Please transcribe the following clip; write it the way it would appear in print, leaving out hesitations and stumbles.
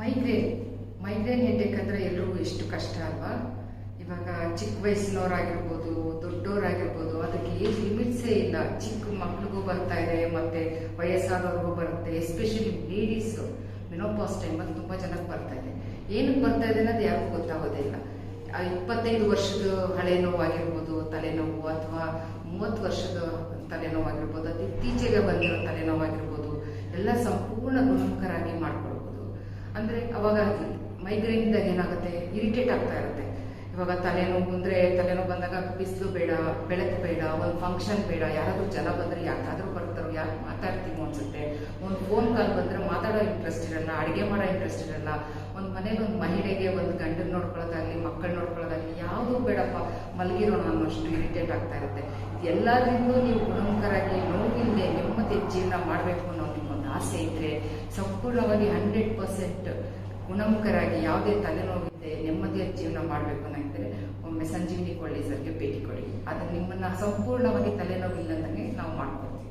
Migraine migraine headache ಅಂದರೆ ಎಲ್ರಿಗೂ ಎಷ್ಟು ಕಷ್ಟ ಅಲ್ವಾ. ಇವಾಗ ಚಿಕ್ಕ ವಯಸ್ಸಿನವರಾಗಿರ್ಬೋದು, ದೊಡ್ಡವರಾಗಿರ್ಬೋದು, ಅದಕ್ಕೆ ಏಜ್ ಲಿಮಿಟ್ಸೇ ಇಲ್ಲ. ಚಿಕ್ಕ ಮಕ್ಳಿಗೂ ಬರ್ತಾ ಇದೆ, ಮತ್ತೆ ವಯಸ್ಸಾದವ್ರಿಗೂ ಬರುತ್ತೆ. ಎಸ್ಪೆಷಲಿ ಲೇಡೀಸು ಮೆನೋಪಾಸ್ ಟೈಮಲ್ಲಿ ತುಂಬ ಜನಕ್ಕೆ ಬರ್ತಾ ಇದೆ. ಏನಕ್ಕೆ ಬರ್ತಾ ಇದೆ ಅನ್ನೋದು ಯಾರಿಗೂ ಗೊತ್ತಾಗೋದಿಲ್ಲ. 25 ವರ್ಷದ ಹಳೆ ನೋವಾಗಿರ್ಬೋದು ತಲೆನೋವು, ಅಥವಾ 30 ವರ್ಷದ ತಲೆನೋವಾಗಿರ್ಬೋದು, ಅದು ಇತ್ತೀಚೆಗೆ ಬಂದಿರೋ ತಲೆನೋವಾಗಿರ್ಬೋದು, ಎಲ್ಲ ಸಂಪೂರ್ಣ ಗುಣಮುಖರಾಗಿ ಮಾಡ್ಕೊಳ್ಬೋದು. ಅಂದರೆ ಅವಾಗ ಮೈಗ್ರೇನ್ದಾಗ ಏನಾಗುತ್ತೆ, ಇರಿಟೇಟ್ ಆಗ್ತಾ ಇರುತ್ತೆ. ಇವಾಗ ತಲೆನೋವು ಅಂದರೆ ತಲೆನೋವು ಬಂದಾಗ ಬಿಸಿಲು ಬೇಡ, ಬೆಳಕು ಬೇಡ, ಒಂದು ಫಂಕ್ಷನ್ ಬೇಡ, ಯಾರಾದರೂ ಜನ ಬಂದರೆ ಯಾಕಾದರೂ ಬರ್ತಾರೋ, ಯಾಕೆ ಮಾತಾಡ್ತೀವೋ ಅನ್ಸುತ್ತೆ. ಒಂದು ಫೋನ್ ಕಾಲ್ ಬಂದರೆ ಮಾತಾಡೋ ಇಂಟ್ರೆಸ್ಟ್ ಇರಲ್ಲ, ಅಡುಗೆ ಮಾಡೋ ಇಂಟ್ರೆಸ್ಟ್ ಇರಲ್ಲ. ಒಂದು ಮನೇಲಿ ಒಂದು ಮಹಿಳೆಗೆ ಒಂದು ಗಂಡನ ನೋಡ್ಕೊಳ್ಳೋದಾಗಲಿ, ಮಕ್ಕಳು ನೋಡ್ಕೊಳ್ಳೋದಾಗಲಿ ಯಾವುದೂ ಬೇಡಪ್ಪ, ಮಲಗಿರೋಣ ಅನ್ನೋಷ್ಟು ಇರಿಟೇಟ್ ಆಗ್ತಾ ಇರುತ್ತೆ. ಎಲ್ಲದರಿಂದಲೂ ನೀವು ಗುಣಮುಖರಾಗಿ ನೋವಿಲ್ಲದೆ ನೆಮ್ಮದಿ ಜೀವನ ಮಾಡಬೇಕು ಅನ್ನೋ ನಿಮ್ಮೊಂದು ಆಸೆ ಇದ್ದರೆ, ಸಂಪೂರ್ಣವಾಗಿ 100% ಗುಣಮುಖರಾಗಿ ಯಾವುದೇ ತಲೆನೋವಿದೆ ನೆಮ್ಮದಿಯ ಜೀವನ ಮಾಡಬೇಕು ಅನ್ನೋದಿದ್ರೆ ಒಮ್ಮೆ ಸಂಜೀವಿನಿ ಕೊಳ್ಳಿ ಸರ್ಗೆ ಭೇಟಿ ಕೊಡಿ. ಅದು ನಿಮ್ಮನ್ನು ಸಂಪೂರ್ಣವಾಗಿ ತಲೆನೋವಿಲ್ಲದಂಗೆ ನಾವು ಮಾಡ್ಕೊಡ್ತೀವಿ.